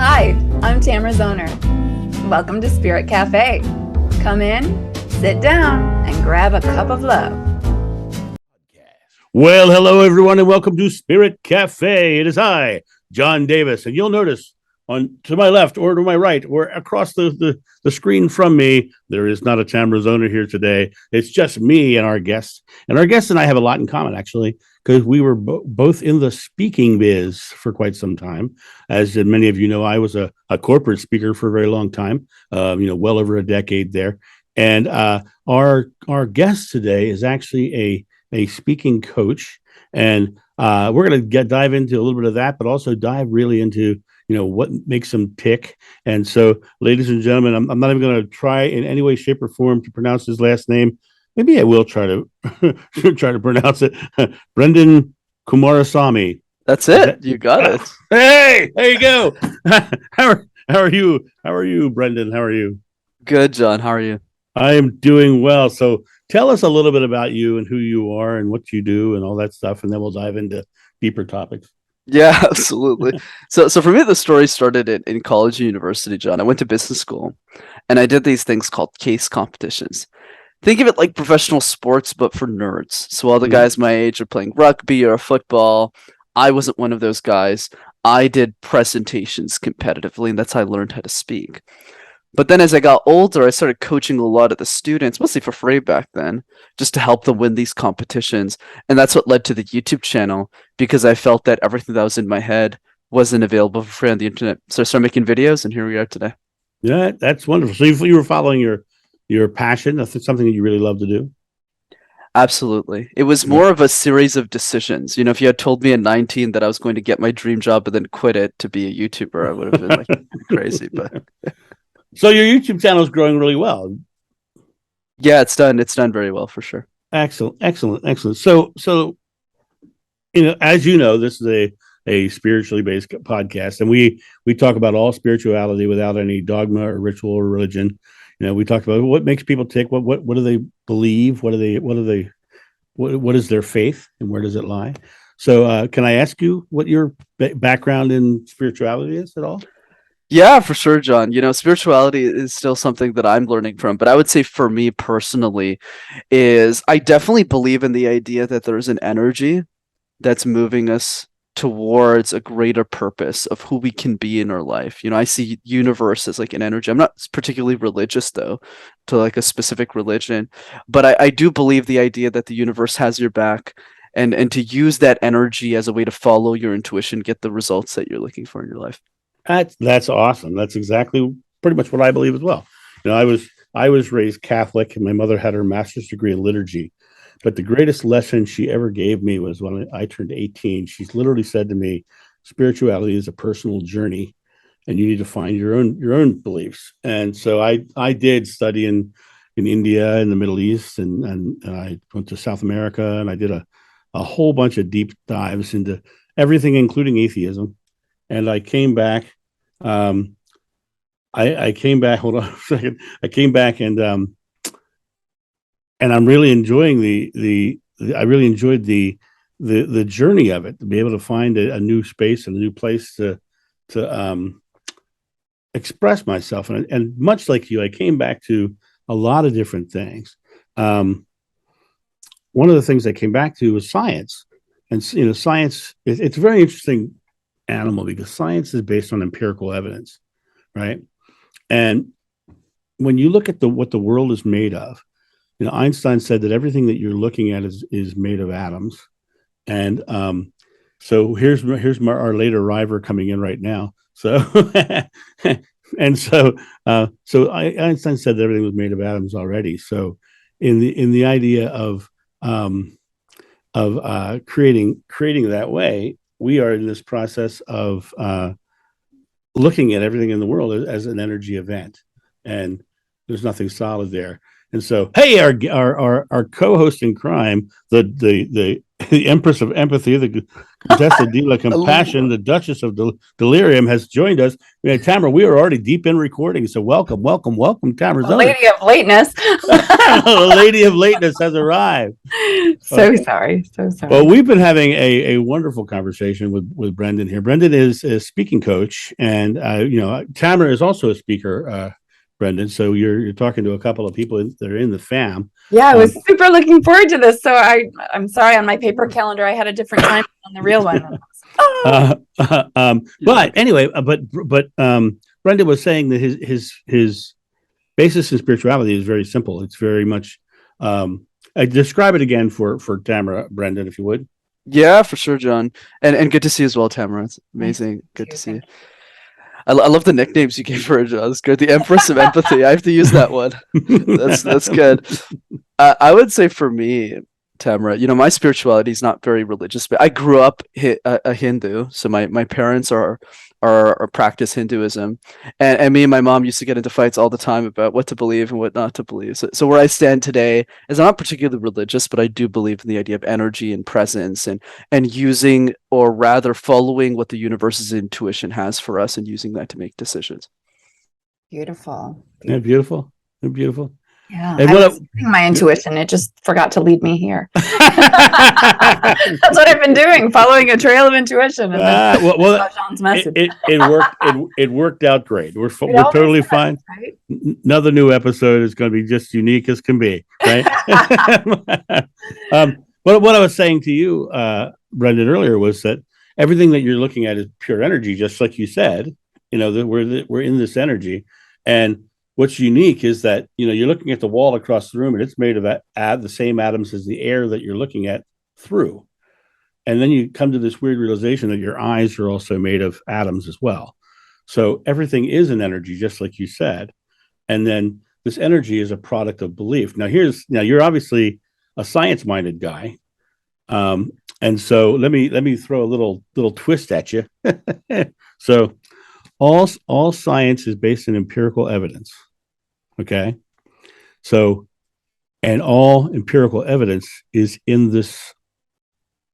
Hi, I'm Tamara Zoner. Welcome to Spirit Cafe. Come in, sit down, and grab a cup of love. Well, hello, everyone, and welcome to Spirit Cafe. It is I, John Davis, and you'll notice to my left or to my right or across the screen from me, there is not a Tamara Zoner here today. It's just me and our guest. And our guest and I have a lot in common, actually, because we were both in the speaking biz for quite some time. As many of you know, I was a corporate speaker for a very long time, well over a decade there. And our guest today is actually a speaking coach, and we're going to dive into a little bit of that, but also dive really into what makes them tick. And so, ladies and gentlemen, I'm not even going to try in any way, shape, or form to pronounce his last name. Maybe I will try to try to pronounce it. Brenden Kumarasamy. That's it. You got it. Hey, there you go. How are you? How are you, Brenden? How are you? Good, John. How are you? I am doing well. So tell us a little bit about you and who you are and what you do and all that stuff, and then we'll dive into deeper topics. Yeah, absolutely. So for me, the story started in college and university, John. I went to business school, and I did these things called case competitions. Think of it like professional sports, but for nerds. So all the guys my age are playing rugby or football. I wasn't one of those guys. I did presentations competitively, and that's how I learned how to speak. But then as I got older, I started coaching a lot of the students, mostly for free back then, just to help them win these competitions. And that's what led to the YouTube channel, because I felt that everything that was in my head wasn't available for free on the internet. So I started making videos, and here we are today. Yeah, that's wonderful. So you were following your passion. That's something that you really love to do. Absolutely. It was more of a series of decisions. If you had told me at 19 that I was going to get my dream job and then quit it to be a YouTuber, I would have been like crazy. But so your YouTube channel is growing really well. Yeah, it's done very well for sure. Excellent. So as you know, this is a spiritually based podcast, and we talk about all spirituality without any dogma or ritual or religion. We talk about what makes people tick, what do they believe, what is their faith, and where does it lie? So can I ask you what your background in spirituality is at all? Yeah, for sure, John. Spirituality is still something that I'm learning from, but I would say for me personally is I definitely believe in the idea that there's an energy that's moving us towards a greater purpose of who we can be in our life. I see universe as like an energy. I'm not particularly religious though, to like a specific religion, but I do believe the idea that the universe has your back and to use that energy as a way to follow your intuition, get the results that you're looking for in your life. That's awesome. That's exactly pretty much what I believe as well. I was raised Catholic, and my mother had her master's degree in liturgy. But the greatest lesson she ever gave me was when I turned 18. She's literally said to me, "Spirituality is a personal journey, and you need to find your own beliefs." And so I did study in India and the Middle East, and I went to South America, and I did a whole bunch of deep dives into everything, including atheism. And I came back. I came back. Hold on a second. I came back, and I'm really enjoying I really enjoyed the journey of it, to be able to find a new space and a new place to express myself. And much like you, I came back to a lot of different things. One of the things I came back to was science, and science. It's a very interesting animal because science is based on empirical evidence, right? And when you look at what the world is made of, Einstein said that everything that you're looking at is made of atoms. And so here's our late arriver coming in right now. So and so Einstein said that everything was made of atoms already. So in the idea of creating that way, we are in this process of looking at everything in the world as an energy event, and there's nothing solid there. And so, hey, our co-host in crime, the the Empress of Empathy, the Contessa de la Compassion, the Duchess of Delirium has joined us. Tamara, we are already deep in recording, so welcome, Tamara Zoner. Lady of lateness. The Lady of Lateness has arrived. So sorry. Well, we've been having a wonderful conversation with Brenden here. Brenden is a speaking coach, and Tamara is also a speaker. Brenden, so you're talking to a couple of people that are in the fam. Yeah, I was super looking forward to this. So I'm sorry, on my paper calendar I had a different time on the real one. But anyway, Brenden was saying that his basis in spirituality is very simple. It's very much describe it again for Tamara, Brenden, if you would. Yeah, for sure, John, and good to see you as well, Tamara. It's amazing. Good to see you. I love the nicknames you gave her, John. It's good. The Empress of Empathy. I have to use that one. That's good. I would say for me, Tamara, my spirituality is not very religious, but I grew up a Hindu, so my parents are practice Hinduism, and me and my mom used to get into fights all the time about what to believe and what not to believe. So where I stand today is I'm not particularly religious, but I do believe in the idea of energy and presence and using, or rather following, what the universe's intuition has for us and using that to make decisions. Beautiful. Yeah, beautiful. Beautiful. Yeah, I was using my intuition. It just forgot to lead me here. That's what I've been doing, following a trail of intuition. And John's message. It worked out great. We're totally fine. Right? Another new episode is going to be just unique as can be, right? What I was saying to you, Brenden, earlier was that everything that you're looking at is pure energy, just like you said. That we're in this energy, and what's unique is that you're looking at the wall across the room, and it's made of the same atoms as the air that you're looking at through. And then you come to this weird realization that your eyes are also made of atoms as well. So everything is an energy, just like you said. And then this energy is a product of belief. Now you're obviously a science-minded guy, and so let me throw a little twist at you. So all science is based on empirical evidence. Okay. So, and all empirical evidence is in this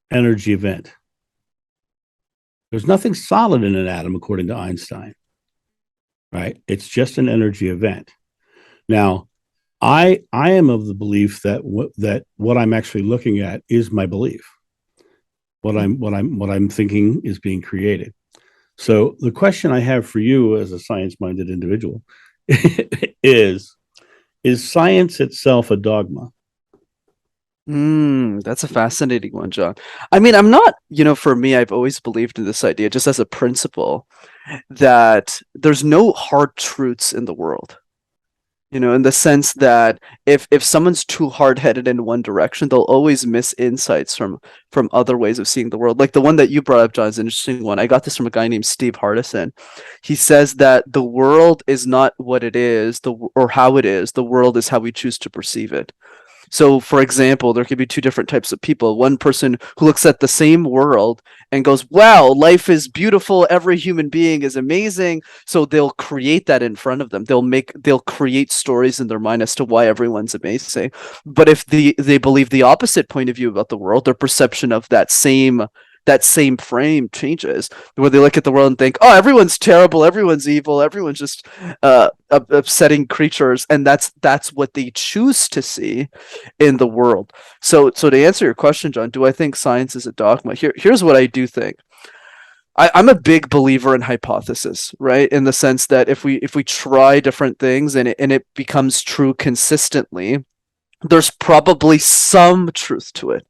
energy event. There's nothing solid in an atom, according to Einstein. Right? It's just an energy event. Now, I am of the belief that what I'm actually looking at is my belief. What I'm thinking is being created. So the question I have for you as a science-minded individual is science itself a dogma? That's a fascinating one, John. I mean, I'm not, for me, I've always believed in this idea, just as a principle, that there's no hard truths in the world. In the sense that if someone's too hard-headed in one direction, they'll always miss insights from other ways of seeing the world. Like the one that you brought up, John, is an interesting one. I got this from a guy named Steve Hardison. He says that the world is not what it is, or how it is. The world is how we choose to perceive it. So, for example, there could be two different types of people. One person who looks at the same world and goes, wow, life is beautiful. Every human being is amazing. So they'll create that in front of them. They'll create stories in their mind as to why everyone's amazing. But if they believe the opposite point of view about the world, their perception of that same frame changes, where they look at the world and think, oh, everyone's terrible, everyone's evil, everyone's just upsetting creatures, and that's what they choose to see in the world. So to answer your question, John, do I think science is a dogma? Here's what I do think. I'm a big believer in hypothesis, right? In the sense that if we try different things and it becomes true consistently, there's probably some truth to it.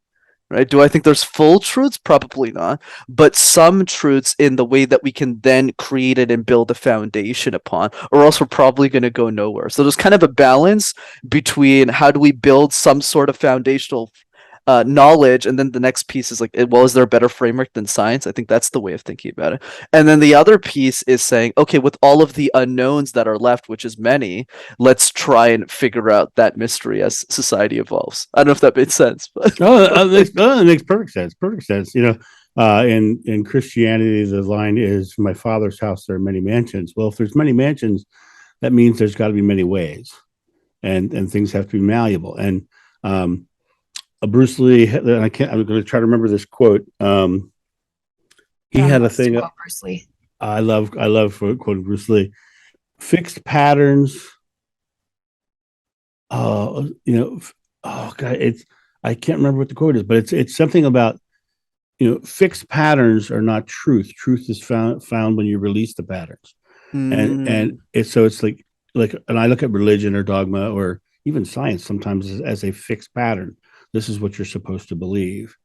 Right? Do I think there's full truths? Probably not. But some truths in the way that we can then create it and build a foundation upon, or else we're probably going to go nowhere. So there's kind of a balance between how do we build some sort of foundational knowledge, and then the next piece is like, well, is there a better framework than science? I think that's the way of thinking about it. And then the other piece is saying, okay, with all of the unknowns that are left, which is many, let's try and figure out that mystery as society evolves. I don't know if that made sense, but it makes perfect sense. Perfect sense. In Christianity, the line is, "My Father's house there are many mansions." Well, if there's many mansions, that means there's got to be many ways, and things have to be malleable. And Bruce Lee, and I'm going to try to remember this quote. He had a thing. Bruce Lee. I love quoting Bruce Lee. Fixed patterns. Oh God, I can't remember what the quote is, but it's something about, fixed patterns are not truth. Truth is found when you release the patterns. And it's like, and I look at religion or dogma or even science sometimes as a fixed pattern. This is what you're supposed to believe.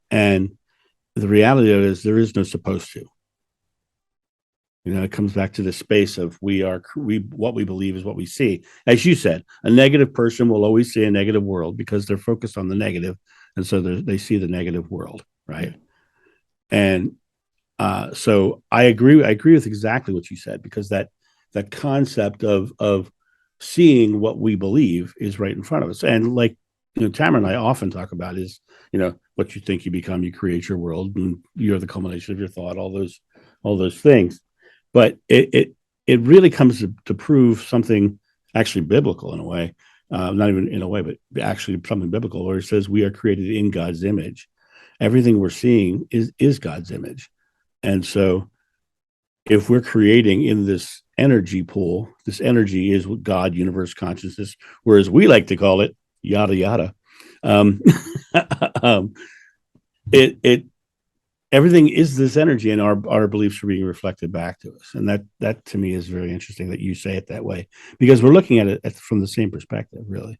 And the reality of it is there is no supposed to. It comes back to the space of what we believe is what we see. As you said, a negative person will always see a negative world because they're focused on the negative, and so they see the negative world, right? And so I agree with exactly what you said, because that concept of seeing what we believe is right in front of us. And like, Tamara and I often talk about is, what you think you become, you create your world, and you're the culmination of your thought, all those things. But it really comes to prove something actually biblical in a way, not even in a way, but actually something biblical, where it says we are created in God's image. Everything we're seeing is God's image. And so if we're creating in this energy pool, this energy is God, universe, consciousness, whereas we like to call it yada, yada. Everything is this energy, and our beliefs are being reflected back to us. And that to me is very interesting that you say it that way, because we're looking at it from the same perspective, really.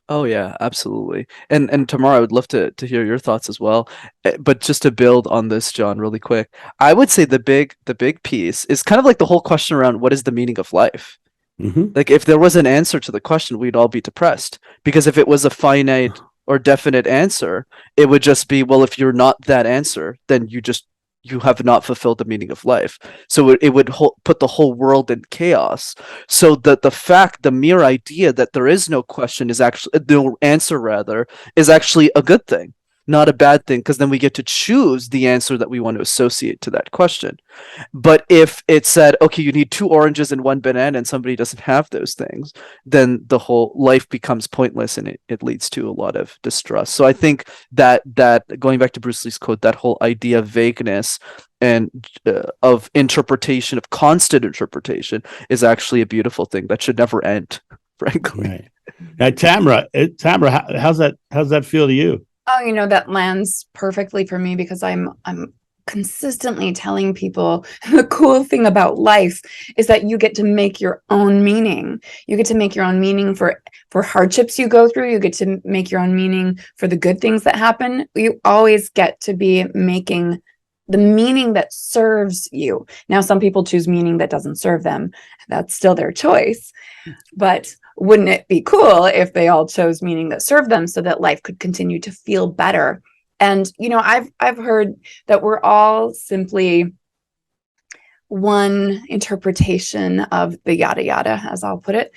Oh yeah, absolutely. And Tamara, I would love to hear your thoughts as well. But just to build on this, John, really quick, I would say the big piece is kind of like the whole question around what is the meaning of life? Mm-hmm. Like if there was an answer to the question, we'd all be depressed, because if it was a finite or definite answer, it would just be, well, if you're not that answer, then you have not fulfilled the meaning of life. So it would put the whole world in chaos. So the mere idea that there is no question is actually no answer, rather, is actually a good thing, not a bad thing, because then we get to choose the answer that we want to associate to that question. But if it said, okay, you need 2 oranges and 1 banana, and somebody doesn't have those things, then the whole life becomes pointless, and it leads to a lot of distrust. So I think that going back to Bruce Lee's quote, that whole idea of vagueness and of interpretation, of constant interpretation, is actually a beautiful thing that should never end, frankly. Right. Now, Tamara, how's that feel to you? Oh, that lands perfectly for me, because I'm consistently telling people the cool thing about life is that you get to make your own meaning. You get to make your own meaning for hardships you go through. You get to make your own meaning for the good things that happen. You always get to be making the meaning that serves you. Now, some people choose meaning that doesn't serve them. That's still their choice. But wouldn't it be cool if they all chose meaning that served them, so that life could continue to feel better? And, I've heard that we're all simply one interpretation of the yada yada, as I'll put it,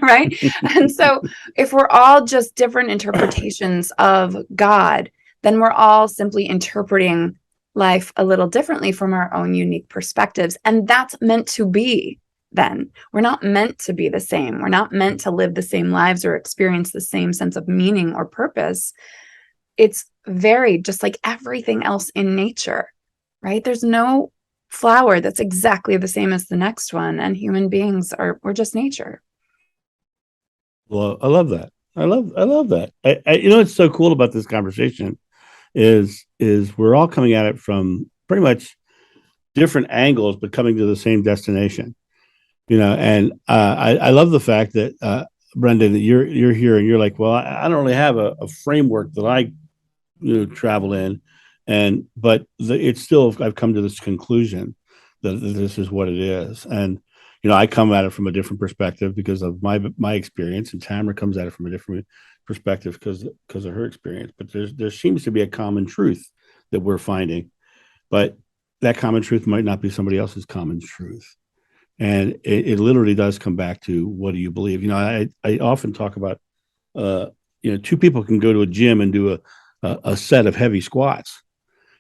right? And so if we're all just different interpretations of God, then we're all simply interpreting life a little differently from our own unique perspectives. And that's meant to be. Then we're not meant to be the same. We're not meant to live the same lives or experience the same sense of meaning or purpose. It's varied, just like everything else in nature, right? There's no flower that's exactly the same as the next one, and human beings we're just nature. Well, I love that. I love that. What's so cool about this conversation is we're all coming at it from pretty much different angles, but coming to the same destination. And I love the fact that Brenden, that you're here and you're like, well, I don't really have a framework that I travel in, but it's still, I've come to this conclusion that this is what it is. And I come at it from a different perspective because of my experience, and Tamara comes at it from a different perspective because of her experience. But there seems to be a common truth that we're finding, but that common truth might not be somebody else's common truth. And it literally does come back to, what do you believe? I often talk about, 2 people can go to a gym and do a set of heavy squats.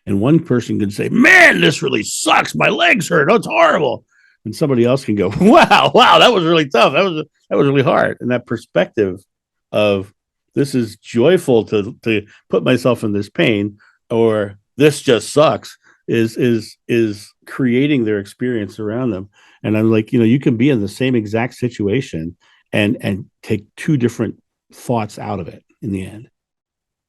And one person can say, man, this really sucks. My legs hurt. Oh, it's horrible. And somebody else can go, wow, that was really tough. That was really hard. And that perspective of this is joyful to put myself in this pain, or this just sucks, is creating their experience around them. And I'm like, you can be in the same exact situation and take two different thoughts out of it in the end.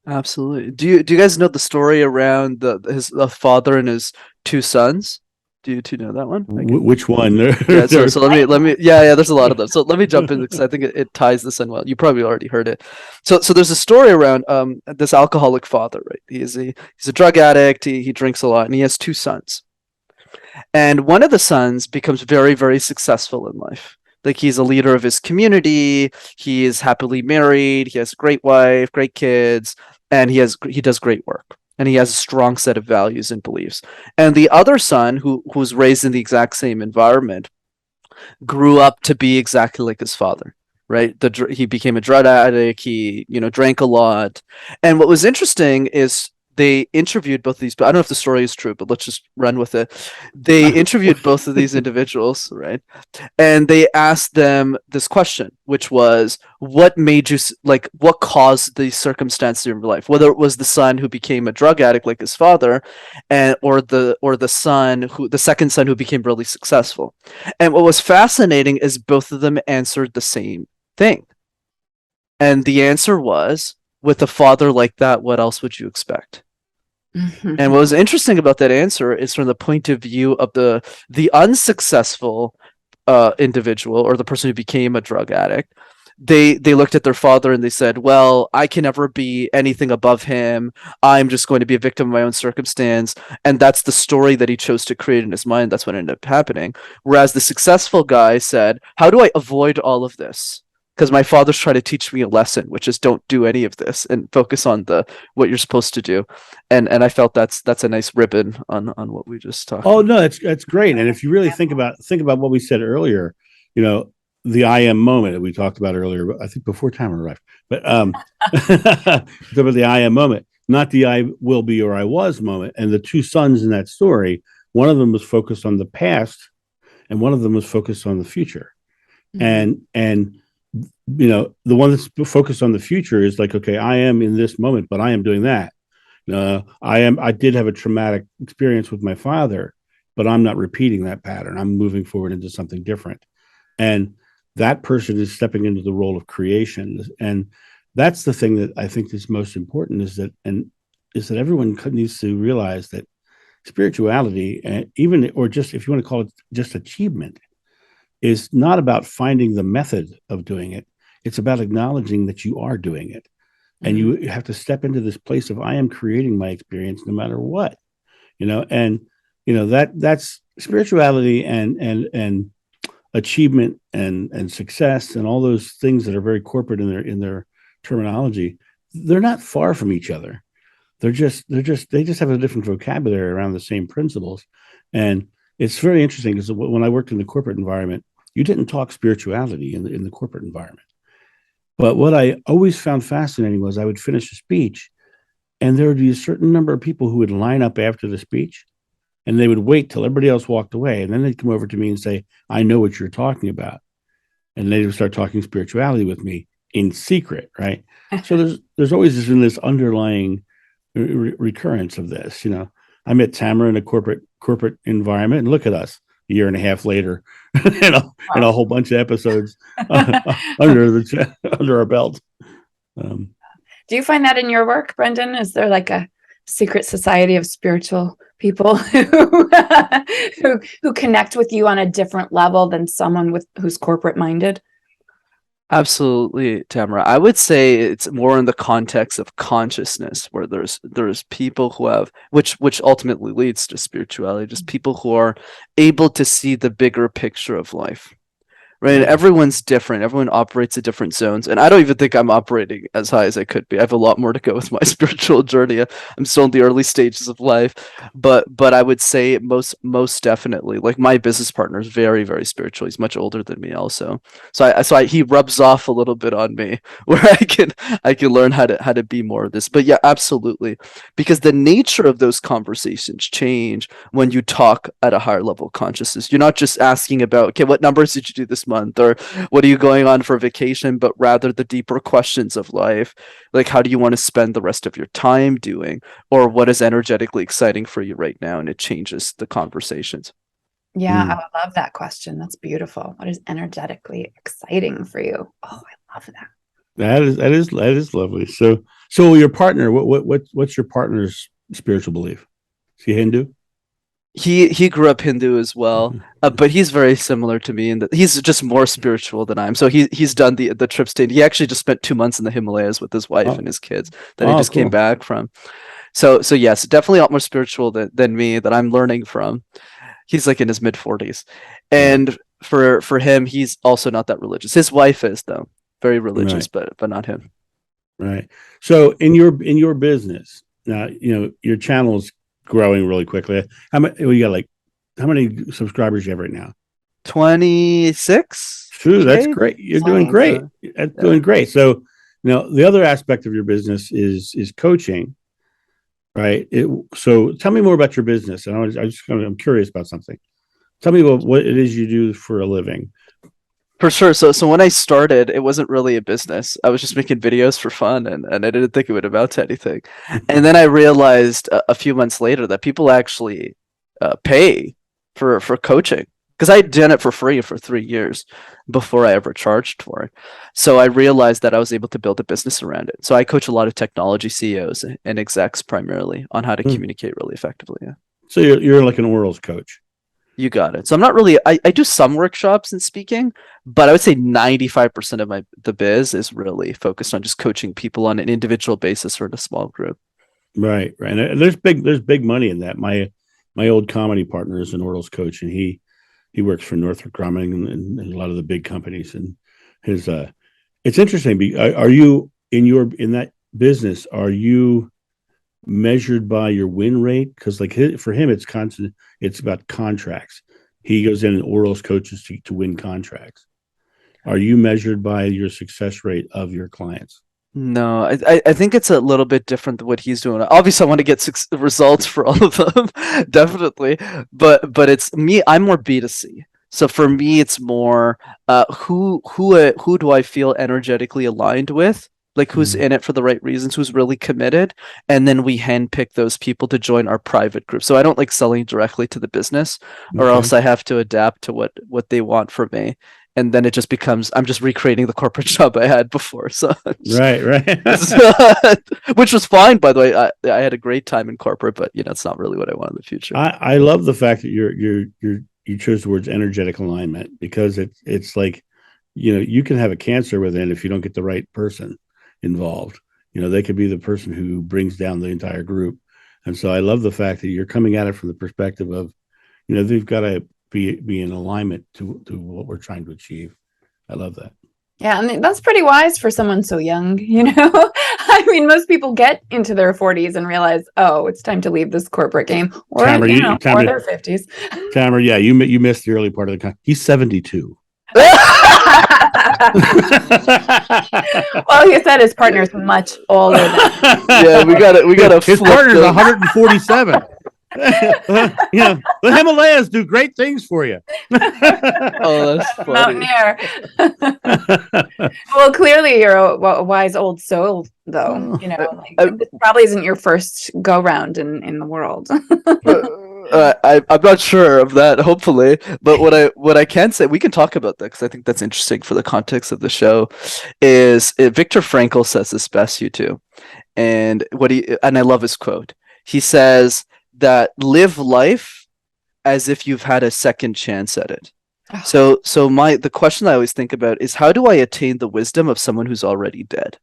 Absolutely. Do you guys know the story around his father and his two sons? Do you two know that one? Which one? Yeah, so let me yeah, there's a lot of them. So let me jump in because I think it ties this in well. You probably already heard it. So there's a story around this alcoholic father, right? He's a drug addict, he drinks a lot, and he has two sons. And one of the sons becomes very, very successful in life. Like, he's a leader of his community, he is happily married, he has a great wife, great kids, and he does great work. And he has a strong set of values and beliefs. And the other son, who was raised in the exact same environment, grew up to be exactly like his father, right? He became a drug addict. He, drank a lot. And what was interesting is they interviewed both of these, but I don't know if the story is true, but let's just run with it. They interviewed both of these individuals, right? And they asked them this question, which was, what made you, what caused the circumstances in your life? Whether it was the son who became a drug addict like his father, or the second son who became really successful. And what was fascinating is both of them answered the same thing. And the answer was, with a father like that, what else would you expect? Mm-hmm. And what was interesting about that answer is from the point of view of the unsuccessful individual, or the person who became a drug addict. They looked at their father and they said, well, I can never be anything above him. I'm just going to be a victim of my own circumstance. And that's the story that he chose to create in his mind. That's what ended up happening. Whereas the successful guy said, how do I avoid all of this? Because my father's trying to teach me a lesson, which is don't do any of this and focus on what you're supposed to do. And I felt that's a nice ribbon on what we just talked about. Oh, no, that's great. And if you really think about what we said earlier, the I am moment that we talked about earlier, I think before Tamara arrived, but about the I am moment, not the I will be or I was moment. And the two sons in that story, one of them was focused on the past and one of them was focused on the future. Mm-hmm. And the one that's focused on the future is like, okay, I am in this moment, but I am doing that. I did have a traumatic experience with my father, but I'm not repeating that pattern. I'm moving forward into something different. And that person is stepping into the role of creation. And that's the thing that I think is most important, is that everyone needs to realize that spirituality, or just, if you want to call it just achievement, is not about finding the method of doing it. It's about acknowledging that you are doing it. And you have to step into this place of, I am creating my experience no matter what, that's spirituality and achievement and success and all those things that are very corporate in their terminology. They're not far from each other. They just have a different vocabulary around the same principles. And it's very interesting because when I worked in the corporate environment, you didn't talk spirituality in the corporate environment. But what I always found fascinating was I would finish a speech and there would be a certain number of people who would line up after the speech and they would wait till everybody else walked away. And then they'd come over to me and say, I know what you're talking about. And they would start talking spirituality with me in secret, right? So there's always been this underlying recurrence of this. I met Tamara in a corporate environment, and look at us a year and a half later, and a whole bunch of episodes under our belt. Do you find that in your work, Brenden? Is there like a secret society of spiritual people who connect with you on a different level than someone who's corporate minded? Absolutely, Tamara. I would say it's more in the context of consciousness, where there's people who have, which ultimately leads to spirituality, just people who are able to see the bigger picture of life. Right. And everyone's different. Everyone operates at different zones. And I don't even think I'm operating as high as I could be. I have a lot more to go with my spiritual journey. I'm still in the early stages of life. But I would say most definitely, like, my business partner is very, very spiritual. He's much older than me also. So he rubs off a little bit on me where I can learn how to be more of this. But yeah, absolutely. Because the nature of those conversations change when you talk at a higher level of consciousness. You're not just asking about, okay, what numbers did you do this month? month, or what are you going on for vacation, but rather the deeper questions of life, like how do you want to spend the rest of your time doing, or what is energetically exciting for you right now, and it changes the conversations. Yeah, I would love that question. That's beautiful. What is energetically exciting for you? Oh, I love that. That is lovely. So your partner, what's your partner's spiritual belief? Is he Hindu? He grew up Hindu as well, but he's very similar to me in that he's just more spiritual than I am. So he's done the trips to India. He actually just spent 2 months in the Himalayas with his wife and his kids that he just came back from. So yes, definitely a lot more spiritual than me, that I'm learning from. He's like in his mid-40s, and for him, he's also not that religious. His wife is, though, very religious, but not him. Right. So in your business now, your channel is growing really quickly. How many subscribers you have right now? 26. True, that's great. You're doing great. That's doing great. So the other aspect of your business is coaching, right? So tell me more about your business. And I'm curious about something. Tell me what it is you do for a living. For sure. So when I started, it wasn't really a business. I was just making videos for fun, and I didn't think it would amount to anything. And then I realized a few months later that people actually pay for coaching, because I'd done it for free for 3 years before I ever charged for it. So I realized that I was able to build a business around it. So I coach a lot of technology CEOs and execs primarily on how to communicate really effectively. Yeah. So you're like an orals coach. You got it. So I'm not really, I do some workshops and speaking, but I would say 95% of the biz is really focused on just coaching people on an individual basis or in a small group. Right. And there's big money in that. My old comedy partner is an orals coach, and he works for Northrop Grumman and a lot of the big companies. And it's interesting. Are you in that business? Are you measured by your win rate? Because for him, it's constant. It's about contracts. He goes in and orals coaches to win contracts. Are you measured by your success rate of your clients? No, I think it's a little bit different than what he's doing. Obviously, I want to get results for all of them, definitely. But it's me. I'm more B2C. So for me, it's more who do I feel energetically aligned with? Like who's in it for the right reasons, who's really committed, and then we handpick those people to join our private group. So I don't like selling directly to the business, or else I have to adapt to what they want from me, and then it just becomes I'm just recreating the corporate job I had before. So right, which was fine, by the way. I had a great time in corporate, but it's not really what I want in the future. I love the fact that you chose the words energetic alignment, because it's like you can have a cancer within if you don't get the right person involved. They could be the person who brings down the entire group. And so I love the fact that you're coming at it from the perspective of they've got to be in alignment to what we're trying to achieve. I love that. Yeah, and that's pretty wise for someone so young, I mean, most people get into their 40s and realize, oh, it's time to leave this corporate game, or, Tamara, or their 50s. Tamara, yeah, you missed the early part of the he's 72. Well, he said his partner's much older than yeah, we got his partner's 147. The Himalayas do great things for you. Oh, that's funny. Mountaineer. Well, clearly you're a wise old soul, though. This probably isn't your first go round in the world. I'm not sure of that, hopefully, but what I can say, we can talk about that because I think that's interesting for the context of the show, is Viktor Frankl says this best, you too. And I love his quote. He says that live life as if you've had a second chance at it. So the question I always think about is, how do I attain the wisdom of someone who's already dead?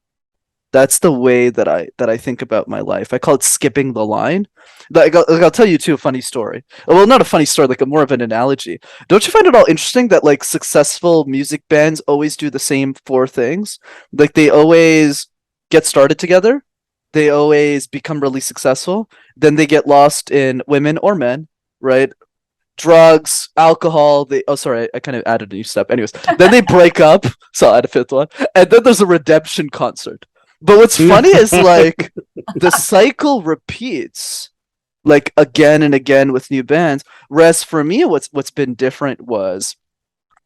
That's the way that I think about my life. I call it skipping the line. I'll tell you too a funny story. Well, not a funny story, like more of an analogy. Don't you find it all interesting that like successful music bands always do the same 4 things? Like they always get started together, they always become really successful, then they get lost in women or men, right? Drugs, alcohol. I kind of added a new step. Anyways, then they break up. So I add a 5th one, and then there's a redemption concert. But what's funny is like the cycle repeats like again and again with new bands. Whereas for me, what's been different was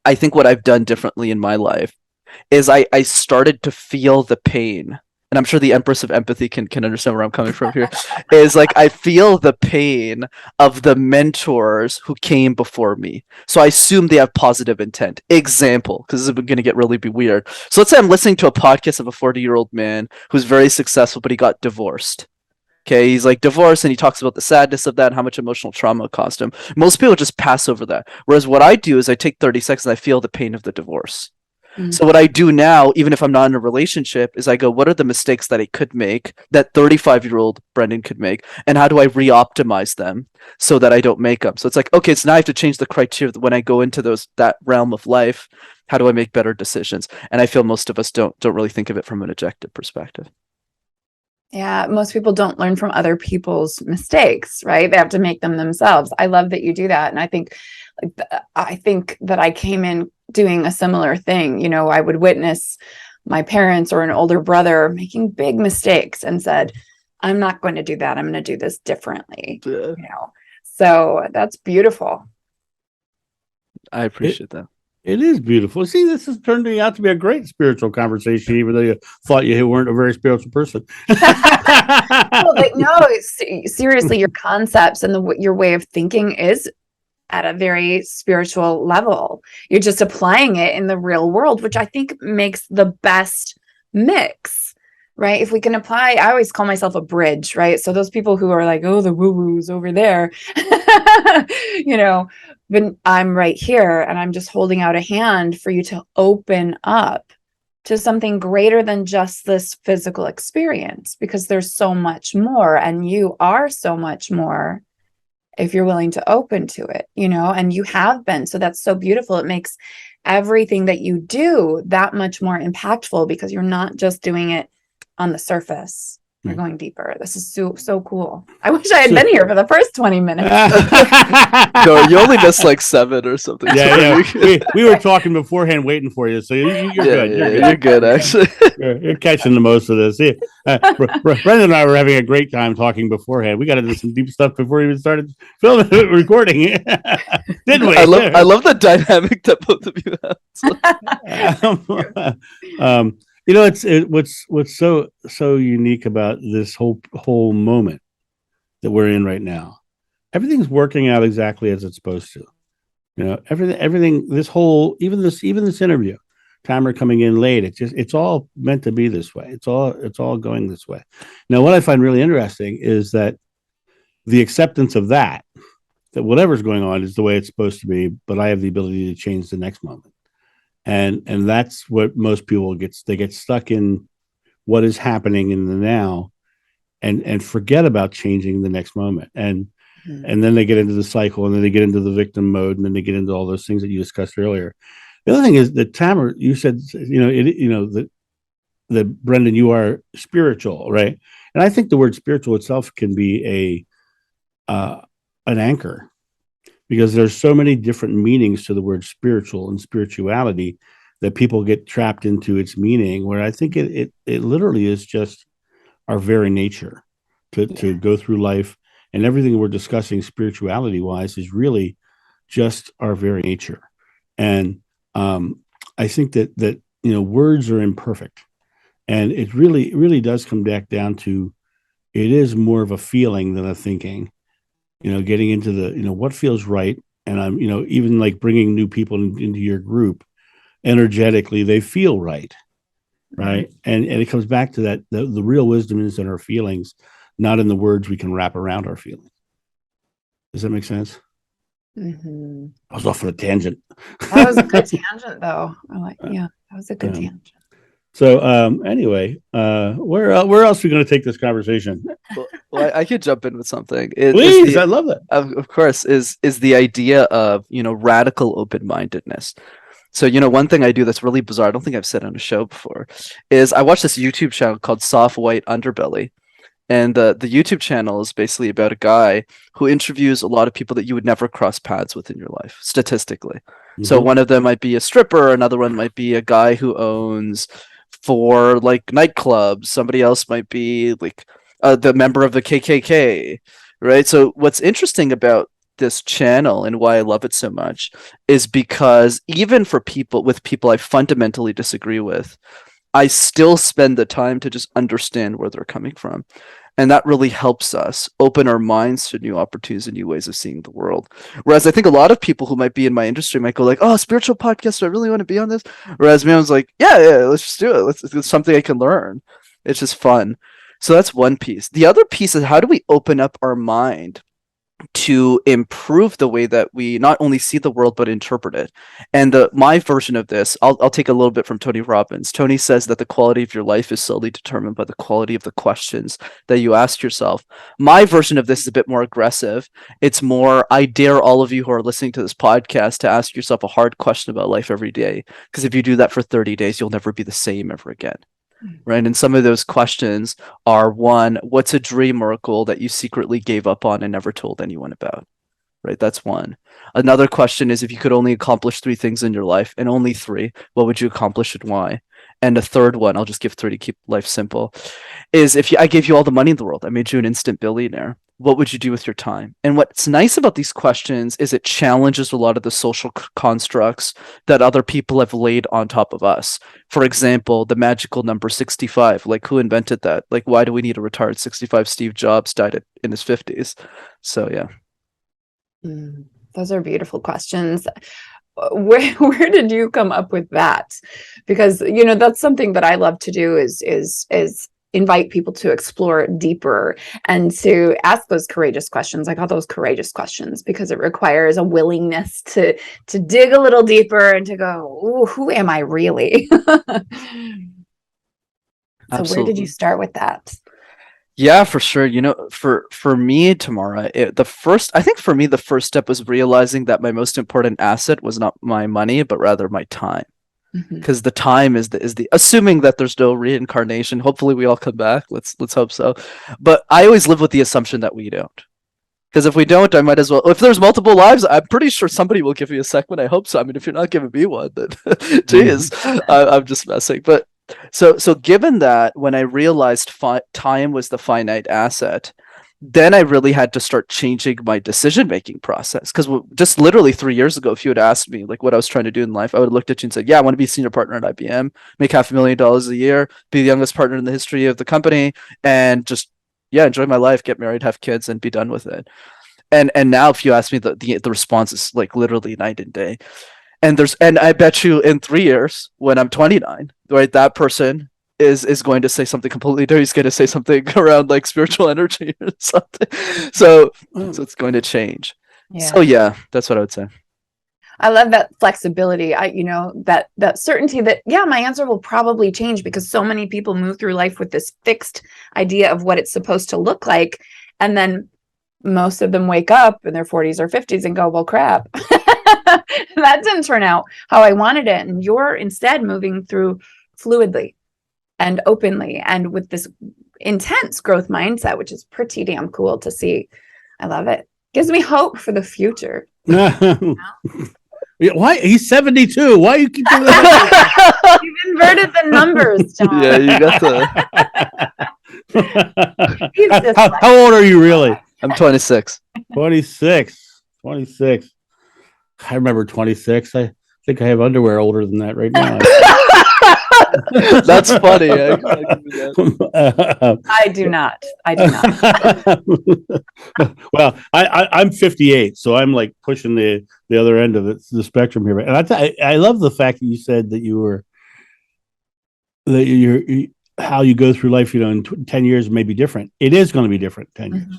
I think what I've done differently in my life is I started to feel the pain. And I'm sure the Empress of Empathy can understand where I'm coming from here. Is like I feel the pain of the mentors who came before me. So I assume they have positive intent. Example, because this is going to get really be weird. So let's say I'm listening to a podcast of a 40-year-old man who's very successful, but he got divorced. Okay, he's like divorced and he talks about the sadness of that and how much emotional trauma it cost him. Most people just pass over that. Whereas what I do is I take 30 seconds and I feel the pain of the divorce. So what I do now, even if I'm not in a relationship, is I go, what are the mistakes that I could make, that 35-year-old Brenden could make, and how do I re-optimize them so that I don't make them? So it's like, okay, so now I have to change the criteria when I go into that realm of life. How do I make better decisions? And I feel most of us don't really think of it from an objective perspective. Yeah, most people don't learn from other people's mistakes, right? They have to make them themselves. I love that you do that. And I think that I came in doing a similar thing. You know, I would witness my parents or an older brother making big mistakes and said, I'm not going to do that. I'm going to do this differently. You know, so that's beautiful. I appreciate that. It is beautiful. See, this has turned out to be a great spiritual conversation, even though you thought you weren't a very spiritual person. No, seriously, your concepts and your way of thinking is at a very spiritual level. You're just applying it in the real world, which I think makes the best mix, right? If we can apply, I always call myself a bridge, right? So those people who are like, oh, the woo-woo's over there, you know, but I'm right here and I'm just holding out a hand for you to open up to something greater than just this physical experience, because there's so much more, and you are so much more if you're willing to open to it, you know, and you have been. So that's so beautiful. It makes everything that you do that much more impactful, because you're not just doing it on the surface. You're going deeper. This is so cool. I wish I had been here for the first 20 minutes. No, you only missed like 7 or something. Yeah. We were talking beforehand, waiting for you. So you're good. You're good, actually. You're catching the most of this. Brenden and I were having a great time talking beforehand. We got into some deep stuff before we even started filming, recording, didn't we? I love the dynamic that both of you have. You know, what's so unique about this whole moment that we're in right now. Everything's working out exactly as it's supposed to. You know, everything. Even this interview, Tamara coming in late. It's all meant to be this way. It's all going this way. Now, what I find really interesting is that the acceptance of that whatever's going on is the way it's supposed to be, but I have the ability to change the next moment. And that's what most people they get stuck in what is happening in the now and forget about changing the next moment. And then they get into the cycle, and then they get into the victim mode, and then they get into all those things that you discussed earlier. The other thing is that Tamara, you said, that Brenden, you are spiritual, right? And I think the word spiritual itself can be an anchor, because there's so many different meanings to the word spiritual and spirituality that people get trapped into its meaning, where I think it literally is just our very nature to go through life, and everything we're discussing spirituality wise is really just our very nature. And I think that words are imperfect, and it really does come back down to, it is more of a feeling than a thinking. Getting into the, what feels right. And I'm, even like bringing new people into your group, energetically, they feel right. Right. And it comes back to that, the real wisdom is in our feelings, not in the words we can wrap around our feelings. Does that make sense? Mm-hmm. I was off on a tangent. That was a good tangent, though. That was a good tangent. So anyway, where else are we going to take this conversation? Well, I could jump in with something. Please, I love that. Of course, is the idea of radical open-mindedness. So one thing I do that's really bizarre, I don't think I've said on a show before, is I watch this YouTube channel called Soft White Underbelly. And the YouTube channel is basically about a guy who interviews a lot of people that you would never cross paths with in your life, statistically. Mm-hmm. So one of them might be a stripper, another one might be a guy who owns 4 nightclubs, somebody else might be the member of the KKK, right? So what's interesting about this channel and why I love it so much is because even for people I fundamentally disagree with, I still spend the time to just understand where they're coming from. And that really helps us open our minds to new opportunities and new ways of seeing the world. Whereas I think a lot of people who might be in my industry might go like, oh, spiritual podcast, do I really want to be on this? Whereas me, I was like, yeah, let's just do it. It's something I can learn. It's just fun. So that's one piece. The other piece is, how do we open up our mind to improve the way that we not only see the world but interpret it? And my version of this, I'll take a little bit from Tony Robbins. Tony says that the quality of your life is solely determined by the quality of the questions that you ask yourself. My version of this is a bit more aggressive. It's more, I dare all of you who are listening to this podcast to ask yourself a hard question about life every day, because if you do that for 30 days, you'll never be the same ever again. Right. And some of those questions are, one, what's a dream or a goal that you secretly gave up on and never told anyone about? Right. That's one. Another question is, if you could only accomplish 3 things in your life, and only 3, what would you accomplish and why? And a third one, I'll just give 3 to keep life simple, is I gave you all the money in the world, I made you an instant billionaire, what would you do with your time? And what's nice about these questions is it challenges a lot of the social constructs that other people have laid on top of us. For example, the magical number 65. Like, who invented that? Like, why do we need to retire at 65? Steve Jobs died in his 50s. So, yeah. Those are beautiful questions. Where did you come up with that? Because, that's something that I love to do is invite people to explore deeper and to ask those courageous questions. I call those courageous questions because it requires a willingness to dig a little deeper and to go, ooh, who am I really? So where did you start with that? Yeah, for sure. For me, Tamara, the first step was realizing that my most important asset was not my money, but rather my time. Because the time is the assuming that there's no reincarnation. Hopefully we all come back. Let's hope so. But I always live with the assumption that we don't. Because if we don't, I might as well. If there's multiple lives, I'm pretty sure somebody will give me a second. I hope so. I mean, if you're not giving me one, then geez, I'm just messing. But so given that, when I realized time was the finite asset, then I really had to start changing my decision-making process. Because just literally 3 years ago, if you had asked me like what I was trying to do in life, I would have looked at you and said, yeah, I want to be a senior partner at IBM, make $500,000 a year, be the youngest partner in the history of the company, and just, enjoy my life, get married, have kids, and be done with it. And now if you ask me, the response is like literally night and day. And I bet you in 3 years, when I'm 29, right, that person is going to say something completely different. He's going to say something around like spiritual energy or something. So it's going to change. Yeah. So yeah, that's what I would say. I love that flexibility. That certainty that, my answer will probably change, because so many people move through life with this fixed idea of what it's supposed to look like. And then most of them wake up in their 40s or 50s and go, well, crap, that didn't turn out how I wanted it. And you're instead moving through fluidly and openly and with this intense growth mindset, which is pretty damn cool to see. I love it. Gives me hope for the future. Why? He's 72. Why you keep doing that? You've inverted the numbers, John. Yeah, you got the... How old are you really? I'm 26. 26. I remember 26. I think I have underwear older than that right now. That's funny. I do not. Well, I'm 58, so I'm like pushing the other end of the spectrum here. And I love the fact that you said that you're how you go through life. In 10 years may be different. It is going to be different. 10 years.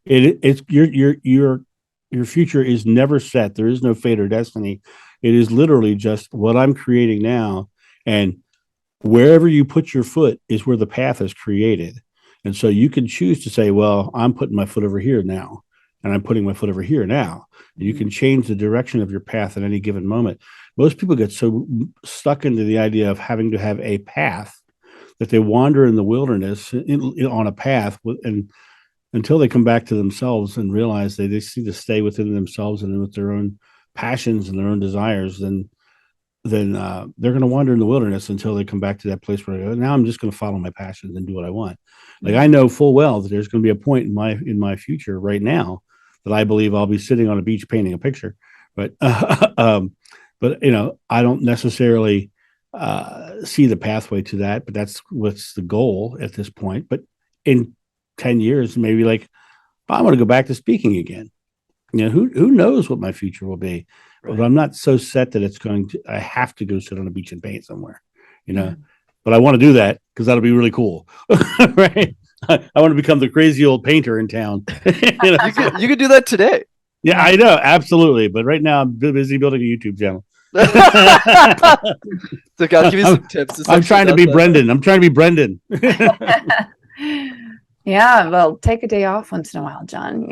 It's your future is never set. There is no fate or destiny. It is literally just what I'm creating now, and wherever you put your foot is where the path is created. And so you can choose to say, well, I'm putting my foot over here now, and I'm putting my foot over here now. And you can change the direction of your path at any given moment. Most people get so stuck into the idea of having to have a path that they wander in the wilderness on a path, and until they come back to themselves and realize they just need to stay within themselves and with their own passions and their own desires, then they're going to wander in the wilderness until they come back to that place where now I'm just going to follow my passions and do what I want. Like, I know full well that there's going to be a point in my future right now that I believe I'll be sitting on a beach painting a picture. But but I don't necessarily see the pathway to that. But that's what's the goal at this point. But in 10 years, maybe like I want to go back to speaking again. Who knows what my future will be? Right. But I'm not so set that I have to go sit on a beach and paint somewhere, But I want to do that because that'll be really cool, right? I want to become the crazy old painter in town. You could do that today. Yeah, I know, absolutely. But right now, I'm busy building a YouTube channel. So God, give me some tips. I'm trying to be Brenden. I'm trying to be Brenden. Yeah, well, take a day off once in a while, John.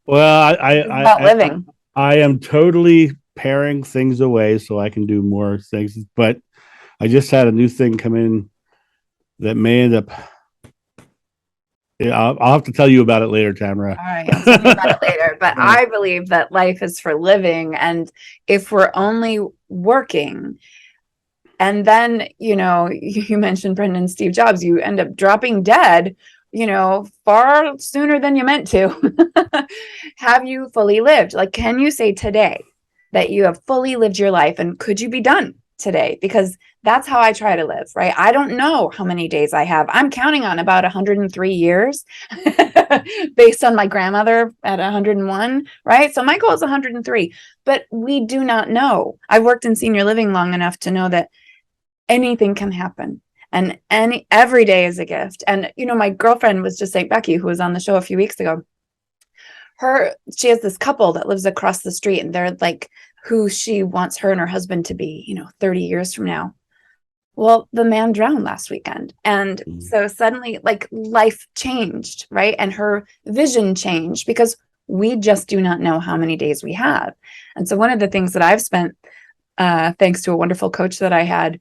Well, about living. I am totally paring things away so I can do more things. But I just had a new thing come in that may end up. Yeah, I'll have to tell you about it later, Tamara. All right, I'll tell you about it later. But I believe that life is for living, and if we're only working, and then you mentioned Brendan Steve Jobs, you end up dropping dead. Far sooner than you meant to. Have you fully lived? Like, can you say today that you have fully lived your life, and could you be done today? Because that's how I try to live, right? I don't know how many days I have. I'm counting on about 103 years based on my grandmother at 101, right? So my goal is 103, but we do not know. I've worked in senior living long enough to know that anything can happen. And every day is a gift. And, my girlfriend was just saying, Becky, who was on the show a few weeks ago, she has this couple that lives across the street, and they're like who she wants her and her husband to be, 30 years from now. Well, the man drowned last weekend. And so suddenly life changed, right? And her vision changed because we just do not know how many days we have. And so one of the things that I've spent, thanks to a wonderful coach that I had,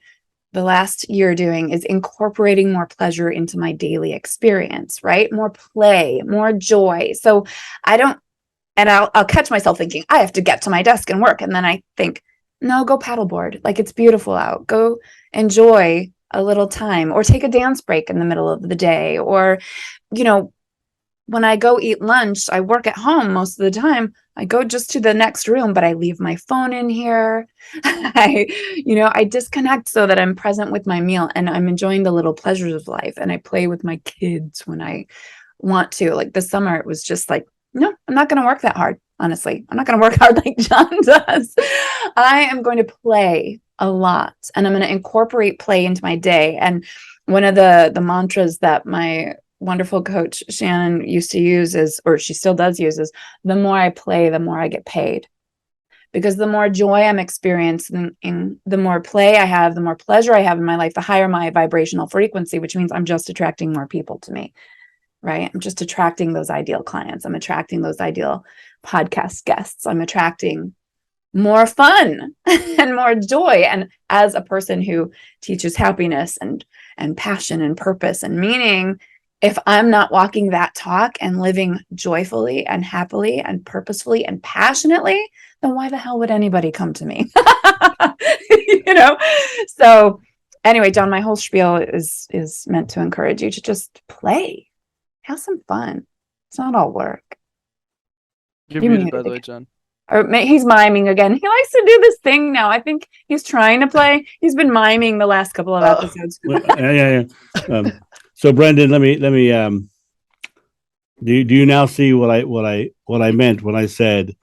the last year doing is incorporating more pleasure into my daily experience, right? More play, more joy. So I'll catch myself thinking, I have to get to my desk and work. And then I think, no, go paddleboard. Like, it's beautiful out. Go enjoy a little time, or take a dance break in the middle of the day. Or, when I go eat lunch, I work at home most of the time. I go just to the next room, but I leave my phone in here. I disconnect so that I'm present with my meal, and I'm enjoying the little pleasures of life. And I play with my kids when I want to. Like this summer, it was just like, no, I'm not going to work that hard. Honestly, I'm not going to work hard like John does. I am going to play a lot, and I'm going to incorporate play into my day. And one of the mantras that my wonderful coach Shannon used to use or she still does use, is the more I play, the more I get paid. Because the more joy I'm experiencing, the more play I have, the more pleasure I have in my life, the higher my vibrational frequency, which means I'm just attracting more people to me, right? I'm just attracting those ideal clients. I'm attracting those ideal podcast guests. I'm attracting more fun and more joy. And as a person who teaches happiness and passion and purpose and meaning, if I'm not walking that talk and living joyfully and happily and purposefully and passionately, then why the hell would anybody come to me? So anyway, John, my whole spiel is meant to encourage you to just play, have some fun. It's not all work. You're muted, by the way, John. Or he's miming again. He likes to do this thing now. I think he's trying to play. He's been miming the last couple of episodes. Yeah. So Brenden, let me. Do you now see what I meant when I said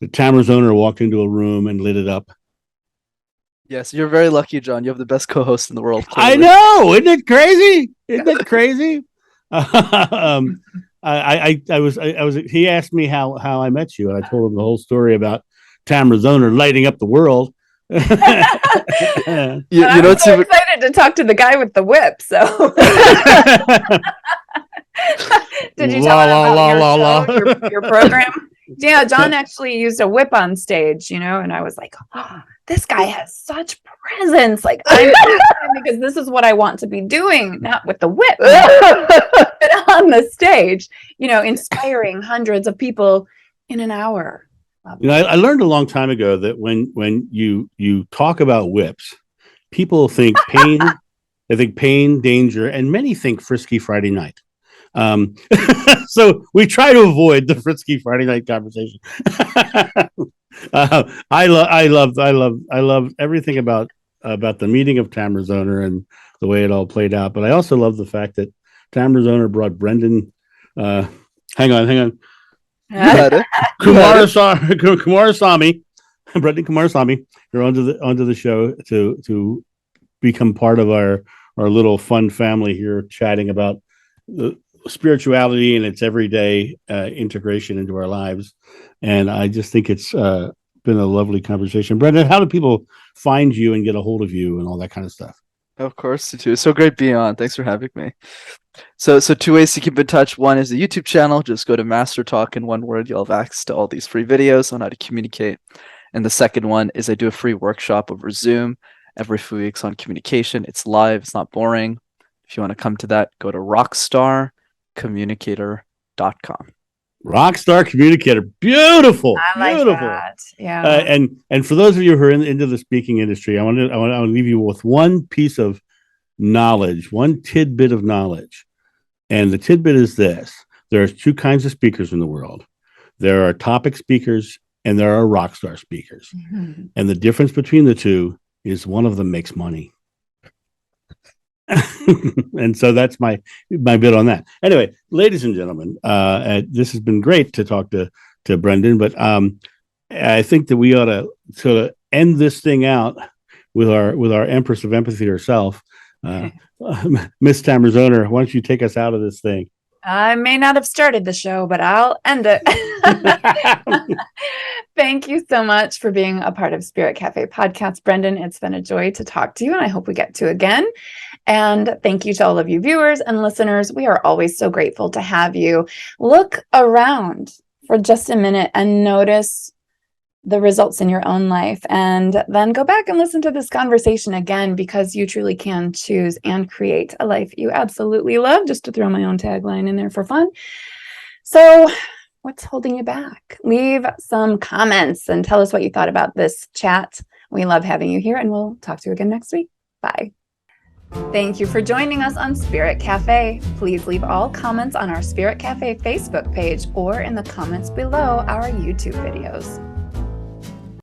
that Tamara Zoner walked into a room and lit it up? Yes, you're very lucky, John. You have the best co-host in the world. Clearly. I know, isn't it crazy? Isn't it crazy? I was. He asked me how I met you, and I told him the whole story about Tamara Zoner lighting up the world. I'm so excited to talk to the guy with the whip. So, did you tell him about your program? Yeah, John actually used a whip on stage, and I was like, oh, this guy has such presence. Like, I'm because this is what I want to be doing, not with the whip, but on the stage, inspiring hundreds of people in an hour. I learned a long time ago that when you talk about whips, people think pain, they think pain, danger, and many think Frisky Friday Night. So we try to avoid the frisky Friday night conversation. I love everything about the meeting of Tamara Zoner and the way it all played out. But I also love the fact that Tamara Zoner brought Brenden. Hang on. Kumarasamy, Brenden Kumarasamy, you're onto the show to become part of our little fun family here, chatting about the spirituality and its everyday integration into our lives. And I just think it's been a lovely conversation. Brenden, how do people find you and get a hold of you and all that kind of stuff? Of course, too. It's so great being on. Thanks for having me. So two ways to keep in touch. One is the YouTube channel. Just go to MasterTalk in one word. You'll have access to all these free videos on how to communicate. And the second one is I do a free workshop over Zoom every few weeks on communication. It's live. It's not boring. If you want to come to that, go to rockstarcommunicator.com. Rockstar Communicator. Beautiful. I like Beautiful. that. Yeah. And for those of you who are into the speaking industry, I want to leave you with one piece of knowledge, one tidbit of knowledge. And the tidbit is this: there are two kinds of speakers in the world. There are topic speakers and there are rockstar speakers. Mm-hmm. And the difference between the two is one of them makes money. And so that's my bit on that. Anyway, ladies and gentlemen, this has been great to talk to Brenden, but I think that we ought to sort of end this thing out with our Empress of Empathy herself, Miss Tamara Zoner. Why don't you take us out of this thing? I may not have started the show, but I'll end it. Thank you so much for being a part of Spirit Cafe Podcast, Brenden. It's been a joy to talk to you, and I hope we get to again. And thank you to all of you viewers and listeners. We are always so grateful to have you. Look around for just a minute and notice the results in your own life, and then go back and listen to this conversation again, because you truly can choose and create a life you absolutely love, just to throw my own tagline in there for fun. So what's holding you back? Leave some comments and tell us what you thought about this chat. We love having you here, and we'll talk to you again next week. Bye. Thank you for joining us on Spirit Cafe. Please leave all comments on our Spirit Cafe Facebook page or in the comments below our YouTube videos.